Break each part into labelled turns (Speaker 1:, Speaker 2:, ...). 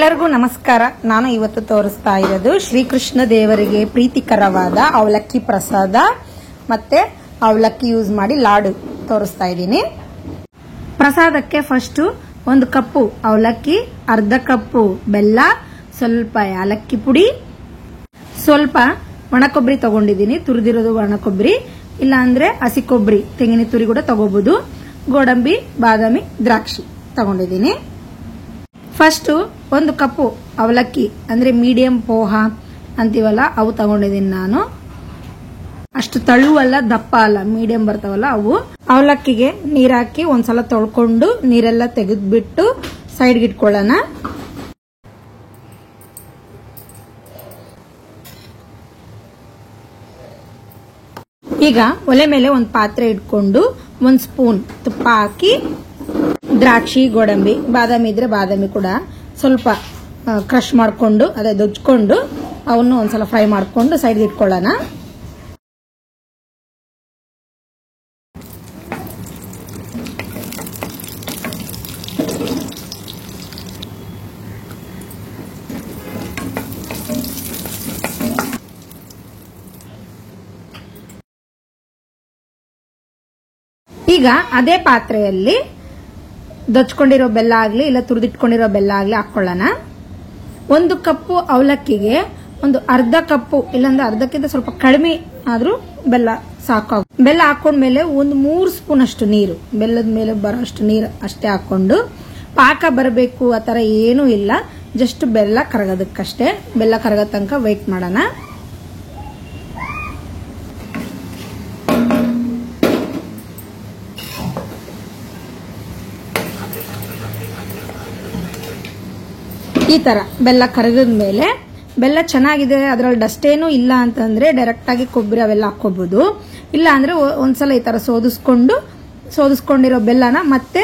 Speaker 1: ಎಲ್ಲರಿಗೂ ನಮಸ್ಕಾರ. ನಾನು ಇವತ್ತು ತೋರಿಸ್ತಾ ಇರೋದು ಶ್ರೀಕೃಷ್ಣ ದೇವರಿಗೆ ಪ್ರೀತಿಕರವಾದ ಅವಲಕ್ಕಿ ಪ್ರಸಾದ ಮತ್ತೆ ಅವಲಕ್ಕಿ ಯೂಸ್ ಮಾಡಿ ಲಾಡು ತೋರಿಸ್ತಾ ಇದ್ದೀನಿ. ಪ್ರಸಾದಕ್ಕೆ ಫಸ್ಟ್ 1 ಕಪ್ಪು ಅವಲಕ್ಕಿ, ಅರ್ಧ ಕಪ್ಪು ಬೆಲ್ಲ, ಸ್ವಲ್ಪ ಏಲಕ್ಕಿ ಪುಡಿ, ಸ್ವಲ್ಪ ಒಣಕೊಬ್ಬರಿ ತಗೊಂಡಿದ್ದೀನಿ. ತುರಿದಿರೋದು ಒಣಕೊಬ್ಬರಿ, ಇಲ್ಲ ಅಂದ್ರೆ ಹಸಿ ಕೊಬ್ಬರಿ ತೆಂಗಿನ ತುರಿ ಕೂಡ ತಗೋಬಹುದು. ಗೋಡಂಬಿ, ಬಾದಾಮಿ, ದ್ರಾಕ್ಷಿ ತಗೊಂಡಿದ್ದೀನಿ. ಫಸ್ಟ್ 1 ಕಪ್ಪು ಅವಲಕ್ಕಿ ಅಂದ್ರೆ ಮೀಡಿಯಂ ಪೋಹ ಅಂತೀವಲ್ಲ ಅವು ತಗೊಂಡಿದ್ದೀನಿ ನಾನು. ಅಷ್ಟು ತಳುವಲ್ಲ, ದಪ್ಪ ಅಲ್ಲ, ಮೀಡಿಯಂ ಬರ್ತಾವಲ್ಲ ಅವು. ಅವಲಕ್ಕಿಗೆ ನೀರ್ ಹಾಕಿ ಒಂದ್ಸಲ ತೊಳ್ಕೊಂಡು ನೀರೆಲ್ಲ ತೆಗೆದ್ಬಿಟ್ಟು ಸೈಡ್ಗೆ ಇಟ್ಕೊಳ್ಳೋಣ. ಈಗ ಒಲೆ ಮೇಲೆ ಒಂದು ಪಾತ್ರೆ ಇಟ್ಕೊಂಡು 1 ಸ್ಪೂನ್ ತುಪ್ಪ ಹಾಕಿ ದ್ರಾಕ್ಷಿ, ಗೋಡಂಬಿ, ಬಾದಾಮಿ ಇದ್ರೆ ಬಾದಾಮಿ ಕೂಡ ಸ್ವಲ್ಪ ಕ್ರಶ್ ಮಾಡ್ಕೊಂಡು ಅದೇ ದೊಜ್ಕೊಂಡು ಅವನ್ನು ಒಂದ್ಸಲ ಫ್ರೈ ಮಾಡ್ಕೊಂಡು ಸೈಡ್ಗೆ ಇಟ್ಕೊಳ್ಳೋಣ. ಈಗ ಅದೇ ಪಾತ್ರೆಯಲ್ಲಿ ದೊಚ್ಕೊಂಡಿರೋ ಬೆಲ್ಲ ಆಗ್ಲಿ ಇಲ್ಲ ತುರಿದಿಟ್ಕೊಂಡಿರೋ ಬೆಲ್ಲ ಆಗ್ಲಿ ಹಾಕೊಳ್ಳೋಣ. 1 ಕಪ್ಪು ಅವಲಕ್ಕಿಗೆ ಒಂದು ಅರ್ಧ ಕಪ್ಪು ಇಲ್ಲಾಂದ್ರೆ ಅರ್ಧಕ್ಕಿಂತ ಸ್ವಲ್ಪ ಕಡಿಮೆ ಆದ್ರೂ ಬೆಲ್ಲ ಸಾಕು. ಬೆಲ್ಲ ಹಾಕೊಂಡ್ಮೇಲೆ 3 ಸ್ಪೂನ್ ಅಷ್ಟು ನೀರು, ಬೆಲ್ಲದ ಮೇಲೆ ಬರೋ ಅಷ್ಟು ನೀರು ಅಷ್ಟೇ ಹಾಕೊಂಡು, ಪಾಕ ಬರಬೇಕು ಆ ತರ ಏನೂ ಇಲ್ಲ, ಜಸ್ಟ್ ಬೆಲ್ಲ ಕರಗೋದಕ್ಕಷ್ಟೇ. ಬೆಲ್ಲ ಕರಗೋ ತನಕ ವೇಟ್ ಮಾಡೋಣ. ಈ ತರ ಬೆಲ್ಲ ಕರಗಿದ ಮೇಲೆ, ಬೆಲ್ಲ ಚೆನ್ನಾಗಿದೆ ಅದರಲ್ಲಿ ಡಸ್ಟ್ ಏನೂ ಇಲ್ಲ ಅಂತಂದ್ರೆ ಡೈರೆಕ್ಟ್ ಆಗಿ ಕೊಬ್ಬರಿ ಅವೆಲ್ಲ ಹಾಕೋಬಹುದು. ಇಲ್ಲ ಅಂದ್ರೆ ಒಂದ್ಸಲ ಈ ತರ ಸೋದಿಸ್ಕೊಂಡಿರೋ ಬೆಲ್ಲನ ಮತ್ತೆ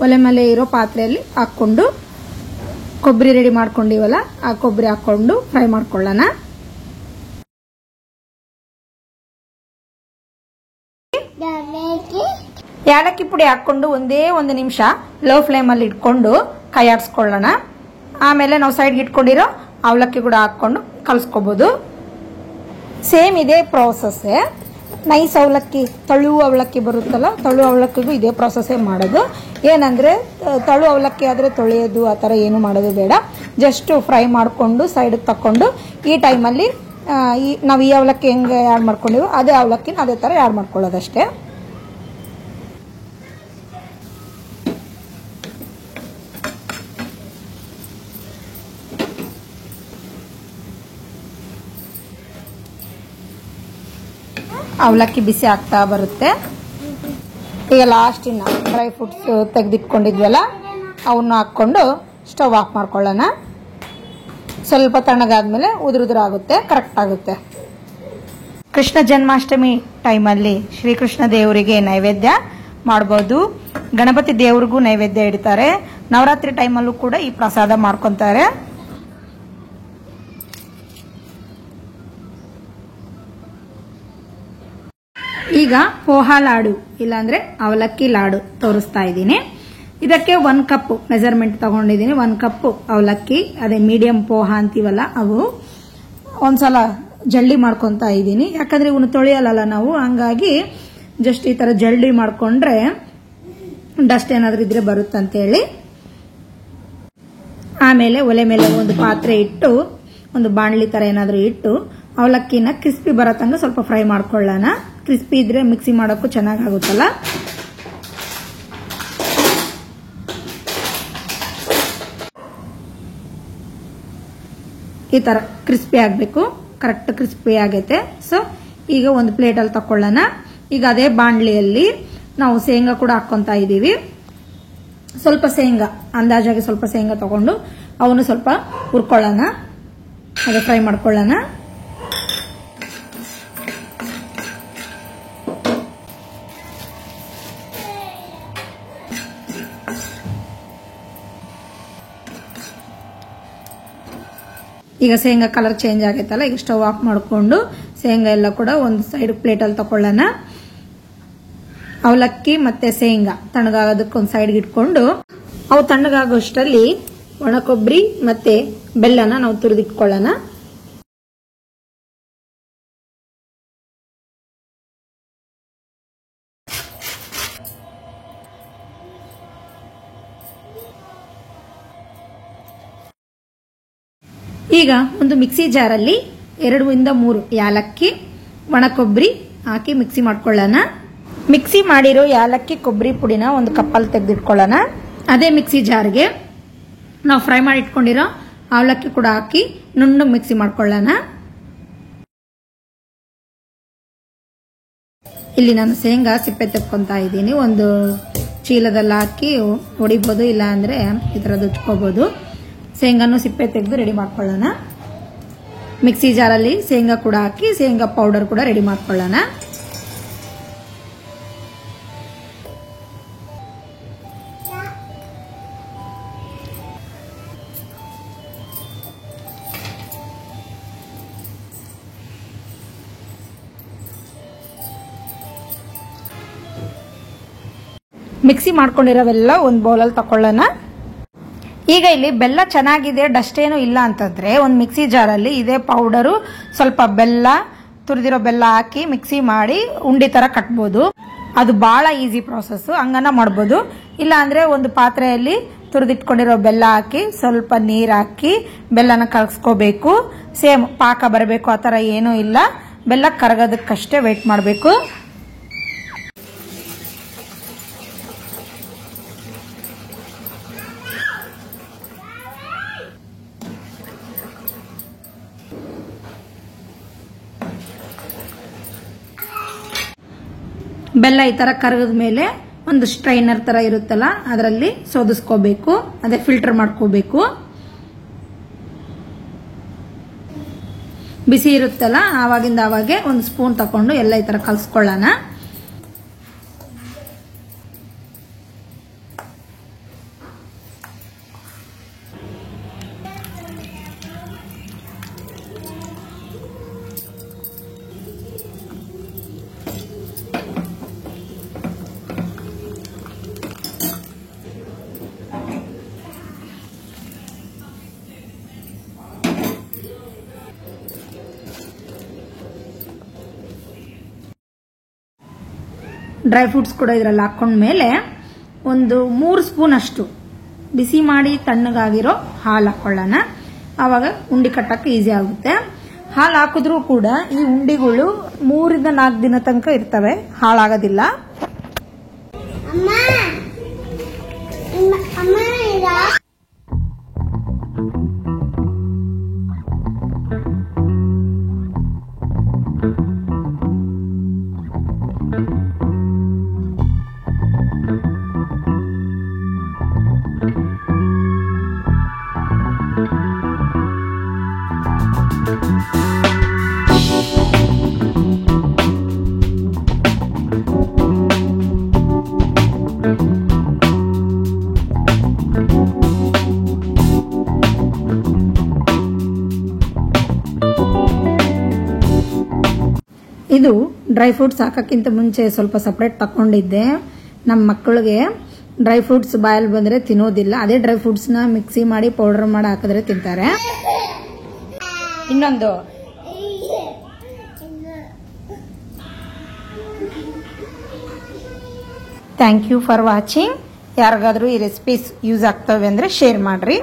Speaker 1: ಒಲೆ ಮೇಲೆ ಇರೋ ಪಾತ್ರೆಯಲ್ಲಿ ಹಾಕೊಂಡು ಕೊಬ್ಬರಿ ರೆಡಿ ಮಾಡ್ಕೊಂಡಿವಲ್ಲ ಆ ಕೊಬ್ಬರಿ ಹಾಕೊಂಡು ಫ್ರೈ ಮಾಡ್ಕೊಳ್ಳೋಣ. ಏಲಕ್ಕಿ ಪುಡಿ ಹಾಕೊಂಡು ಒಂದೇ 1 ನಿಮಿಷ ಲೋ ಫ್ಲೇಮ್ ಅಲ್ಲಿ ಇಟ್ಕೊಂಡು ಕೈ ಆಡಿಸ್ಕೊಳ್ಳೋಣ. ಆಮೇಲೆ ನಾವು ಸೈಡ್ಗೆ ಇಟ್ಕೊಂಡಿರೋ ಅವಲಕ್ಕಿ ಕೂಡ ಹಾಕೊಂಡು ಕಲ್ಸ್ಕೋಬಹುದು. ಸೇಮ್ ಇದೇ ಪ್ರೋಸೆಸ್. ನೈಸ್ ಅವಲಕ್ಕಿ, ತಳು ಅವಲಕ್ಕಿ ಬರುತ್ತಲ್ಲ, ತಳು ಅವಲಕ್ಕಿಗೂ ಇದೇ ಪ್ರೋಸೆಸ್ ಮಾಡೋದು. ಏನಂದ್ರೆ ತಳು ಅವಲಕ್ಕಿ ಆದ್ರೆ ತೊಳೆಯೋದು ಆ ತರ ಏನು ಮಾಡೋದು ಬೇಡ. ಜಸ್ಟ್ ಫ್ರೈ ಮಾಡ್ಕೊಂಡು ಸೈಡ್ ತಕೊಂಡು ಈ ಟೈಮಲ್ಲಿ ನಾವು ಈ ಅವಲಕ್ಕಿ ಹೆಂಗೆ ಆಡ್ ಮಾಡ್ಕೊಂಡಿವೋ ಅದೇ ಅವಲಕ್ಕಿನ ಅದೇ ತರ ಆಡ್ ಮಾಡ್ಕೊಳ್ಳೋದಷ್ಟೇ. ಅವಲಕ್ಕಿ ಬಿಸಿ ಆಗ್ತಾ ಬರುತ್ತೆ. ಈಗ ಲಾಸ್ಟ್ ಇನ್ನ ಡ್ರೈ ಫ್ರೂಟ್ಸ್ ತೆಗೆದಿಟ್ಕೊಂಡಿದ್ವಲ್ಲ ಅವನ್ನ ಹಾಕೊಂಡು ಸ್ಟವ್ ಆಫ್ ಮಾಡ್ಕೊಳ್ಳೋಣ. ಸ್ವಲ್ಪ ತಣ್ಣಗಾದ್ಮೇಲೆ ಉದುರುದುರು ಆಗುತ್ತೆ, ಕರೆಕ್ಟ್ ಆಗುತ್ತೆ. ಕೃಷ್ಣ ಜನ್ಮಾಷ್ಟಮಿ ಟೈಮಲ್ಲಿ ಶ್ರೀಕೃಷ್ಣ ದೇವರಿಗೆ ನೈವೇದ್ಯ ಮಾಡಬಹುದು. ಗಣಪತಿ ದೇವ್ರಿಗೂ ನೈವೇದ್ಯ ಇಡ್ತಾರೆ. ನವರಾತ್ರಿ ಟೈಮಲ್ಲೂ ಕೂಡ ಈ ಪ್ರಸಾದ ಮಾಡ್ಕೊಂತಾರೆ. ಈಗ ಪೋಹ ಲಾಡು ಇಲ್ಲಾಂದ್ರೆ ಅವಲಕ್ಕಿ ಲಾಡು ತೋರಿಸ್ತಾ ಇದ್ದೀನಿ. ಇದಕ್ಕೆ 1 ಕಪ್ ಮೆಜರ್ಮೆಂಟ್ ತಗೊಂಡಿದ್ದೀನಿ. 1 ಕಪ್ ಅವಲಕ್ಕಿ, ಅದೇ ಮೀಡಿಯಂ ಪೋಹ ಅಂತೀವಲ್ಲ ಅವು, ಒಂದ್ಸಲ ಜಲ್ಡಿ ಮಾಡ್ಕೊಂತ ಇದ್ದೀನಿ. ಯಾಕಂದ್ರೆ ಇವನು ತೊಳೆಯಲ್ಲ ನಾವು, ಹಂಗಾಗಿ ಜಸ್ಟ್ ಈ ತರ ಜಲ್ಡಿ ಮಾಡ್ಕೊಂಡ್ರೆ ಡಸ್ಟ್ ಏನಾದ್ರೂ ಇದ್ರೆ ಬರುತ್ತಂತೇಳಿ. ಆಮೇಲೆ ಒಲೆ ಮೇಲೆ ಒಂದು ಪಾತ್ರೆ ಇಟ್ಟು, ಒಂದು ಬಾಣಲಿ ತರ ಏನಾದ್ರೂ ಇಟ್ಟು ಅವಲಕ್ಕಿನ ಕ್ರಿಸ್ಪಿ ಬರೋ ತನಕ ಸ್ವಲ್ಪ ಫ್ರೈ ಮಾಡ್ಕೊಳ್ಳೋಣ. ಕ್ರಿಸ್ಪಿ ಇದ್ರೆ ಮಿಕ್ಸಿ ಮಾಡೋಕ್ಕೂ ಚೆನ್ನಾಗಾಗುತ್ತಲ್ಲ. ಈ ತರ ಕ್ರಿಸ್ಪಿ ಆಗ್ಬೇಕು, ಕರೆಕ್ಟ್ ಕ್ರಿಸ್ಪಿ ಆಗೈತೆ. ಸೊ ಈಗ ಒಂದು ಪ್ಲೇಟಲ್ಲಿ ತಕೊಳ್ಳೋಣ. ಈಗ ಅದೇ ಬಾಣಲಿಯಲ್ಲಿ ನಾವು ಶೇಂಗಾ ಕೂಡ ಹಾಕೊಂತ ಇದೀವಿ. ಸ್ವಲ್ಪ ಶೇಂಗಾ, ಅಂದಾಜಾಗಿ ಸ್ವಲ್ಪ ಶೇಂಗಾ ತಗೊಂಡು ಅವನು ಸ್ವಲ್ಪ ಹುರ್ಕೊಳ್ಳೋಣ, ಅದೇ ಫ್ರೈ ಮಾಡ್ಕೊಳ್ಳೋಣ. ಈಗ ಶೇಂಗಾ ಕಲರ್ ಚೇಂಜ್ ಆಗೈತಲ್ಲ, ಈಗ ಸ್ಟವ್ ಆಫ್ ಮಾಡ್ಕೊಂಡು ಶೇಂಗಾ ಎಲ್ಲ ಕೂಡ ಒಂದು ಸೈಡ್ ಪ್ಲೇಟಲ್ಲಿ ತಕೊಳ್ಳೋಣ. ಅವಲಕ್ಕಿ ಮತ್ತೆ ಶೇಂಗಾ ತಣ್ಣಗಾಗೋದಕ್ಕೆ ಒಂದು ಸೈಡ್ಗೆ ಇಟ್ಕೊಂಡು ಅವು ತಣ್ಣಗಾಗೋಷ್ಟರಲ್ಲಿ ಒಣ ಕೊಬ್ಬರಿ ಮತ್ತೆ ಬೆಲ್ಲನ ನಾವು ತುರಿದಿಟ್ಕೊಳ್ಳೋಣ. ಈಗ ಒಂದು ಮಿಕ್ಸಿ ಜಾರಲ್ಲಿ 2 ಇಂದ 3 ಯಾಲಕ್ಕಿ ಒಣ ಕೊಬ್ಬರಿ ಹಾಕಿ ಮಿಕ್ಸಿ ಮಾಡ್ಕೊಳ್ಳೋಣ. ಮಿಕ್ಸಿ ಮಾಡಿರೋ ಯಾಲಕ್ಕಿ ಕೊಬ್ಬರಿ ಪುಡಿನ ಒಂದು ಕಪ್ಪಲ್ಲಿ ತೆಗೆದಿಟ್ಕೊಳ್ಳೋಣ. ಅದೇ ಮಿಕ್ಸಿ ಜಾರ್ಗೆ ನಾವು ಫ್ರೈ ಮಾಡಿ ಇಟ್ಕೊಂಡಿರೋ ಅವಲಕ್ಕಿ ಕೂಡ ಹಾಕಿ ನುಣ್ಣಗೆ ಮಿಕ್ಸಿ ಮಾಡ್ಕೊಳ್ಳೋಣ. ಇಲ್ಲಿ ನಾನು ಶೇಂಗಾ ಸಿಪ್ಪೆ ತೆಕ್ಕೊಂತಾ ಇದ್ದೀನಿ. ಒಂದು ಚೀಲದಲ್ಲಿ ಹಾಕಿ ಹೊಡಿಬೋದು, ಇಲ್ಲ ಅಂದ್ರೆ ಈ ಥರದ್ದು ಉಚ್ಕೋಬಹುದು. ಶೇಂಗಾನು ಸಿಪ್ಪೆ ತೆಗೆದು ರೆಡಿ ಮಾಡ್ಕೊಳ್ಳೋಣ. ಮಿಕ್ಸಿ ಜಾರಲ್ಲಿ ಶೇಂಗಾ ಕೂಡ ಹಾಕಿ ಶೇಂಗಾ ಪೌಡರ್ ಕೂಡ ರೆಡಿ ಮಾಡ್ಕೊಳ್ಳೋಣ. ಮಿಕ್ಸಿ ಮಾಡ್ಕೊಂಡಿರೋವೆಲ್ಲ ಒಂದು ಬೌಲಲ್ಲಿ ತಕೊಳ್ಳೋಣ. ಈಗ ಇಲ್ಲಿ ಬೆಲ್ಲ ಚೆನ್ನಾಗಿದೆ, ಡಸ್ಟ್ ಏನು ಇಲ್ಲ ಅಂತಂದ್ರೆ ಒಂದು ಮಿಕ್ಸಿ ಜಾರಲ್ಲಿ ಇದೇ ಪೌಡರು ಸ್ವಲ್ಪ ಬೆಲ್ಲ ತುರಿದಿರೋ ಬೆಲ್ಲ ಹಾಕಿ ಮಿಕ್ಸಿ ಮಾಡಿ ಉಂಡೆ ತರ ಕಟ್ಬೋದು. ಅದು ಬಹಳ ಈಸಿ ಪ್ರಾಸೆಸ್, ಹಂಗನ ಮಾಡ್ಬೋದು. ಇಲ್ಲ ಅಂದ್ರೆ ಒಂದು ಪಾತ್ರೆಯಲ್ಲಿ ತುರಿದಿಟ್ಕೊಂಡಿರೋ ಬೆಲ್ಲ ಹಾಕಿ ಸ್ವಲ್ಪ ನೀರ್ ಹಾಕಿ ಬೆಲ್ಲನ ಕರಗಿಸ್ಕೋಬೇಕು. ಸೇಮ್ ಪಾಕ ಬರಬೇಕು ಆ ತರ ಏನೂ ಇಲ್ಲ, ಬೆಲ್ಲ ಕರಗೋದಕ್ಕಷ್ಟೇ ವೇಟ್ ಮಾಡಬೇಕು. ಬೆಲ್ಲ ಈ ತರ ಕರಗದ ಮೇಲೆ ಒಂದು ಸ್ಟ್ರೈನರ್ ತರ ಇರುತ್ತಲ್ಲ ಅದರಲ್ಲಿ ಸೋದಿಸ್ಕೋಬೇಕು, ಅದೇ ಫಿಲ್ಟರ್ ಮಾಡ್ಕೋಬೇಕು. ಬಿಸಿ ಇರುತ್ತಲ್ಲ ಆವಾಗಿಂದ ಆವಾಗೆ ಒಂದು ಸ್ಪೂನ್ ತಕೊಂಡು ಎಲ್ಲ ಈ ತರ ಕಲಸ್ಕೊಳ್ಳೋಣ. ಡ್ರೈ ಫ್ರೂಟ್ಸ್ ಕೂಡ ಇದರಲ್ಲಿ ಹಾಕೊಂಡ್ಮೇಲೆ ಒಂದು 3 ಸ್ಪೂನ್ ಅಷ್ಟು ಬಿಸಿ ಮಾಡಿ ತಣ್ಣಗಾಗಿರೋ ಹಾಲು ಹಾಕೊಳ್ಳೋಣ. ಆವಾಗ ಉಂಡೆ ಕಟ್ಟಕ್ಕೆ ಈಸಿ ಆಗುತ್ತೆ. ಹಾಲು ಹಾಕಿದ್ರೂ ಕೂಡ ಈ ಉಂಡಿಗಳು 3 ರಿಂದ 4 ದಿನ ತನಕ ಇರ್ತವೆ, ಹಾಳಾಗೋದಿಲ್ಲ. ಇದು ಡ್ರೈ ಫ್ರೂಟ್ಸ್ ಹಾಕಕ್ಕಿಂತ ಮುಂಚೆ ಸ್ವಲ್ಪ ಸಪರೇಟ್ ತಕೊಂಡಿದ್ದೆ. ನಮ್ಮ ಮಕ್ಕಳಿಗೆ ಡ್ರೈ ಫ್ರೂಟ್ಸ್ ಬಾಯಲ್ಲಿ ಬಂದ್ರೆ ತಿನ್ನೋದಿಲ್ಲ, ಅದೇ ಡ್ರೈ ಫ್ರೂಟ್ಸ್ ನ ಮಿಕ್ಸಿ ಮಾಡಿ ಪೌಡರ್ ಮಾಡಿ ಹಾಕಿದ್ರೆ ತಿಂತಾರೆ. ಇನ್ನೊಂದು ಥ್ಯಾಂಕ್ ಯು ಫಾರ್ ವಾಚಿಂಗ್. ಯಾರಿಗಾದ್ರೂ ಈ ರೆಸಿಪೀಸ್ ಯೂಸ್ ಆಗ್ತವೆ ಅಂದ್ರೆ ಶೇರ್ ಮಾಡ್ರಿ.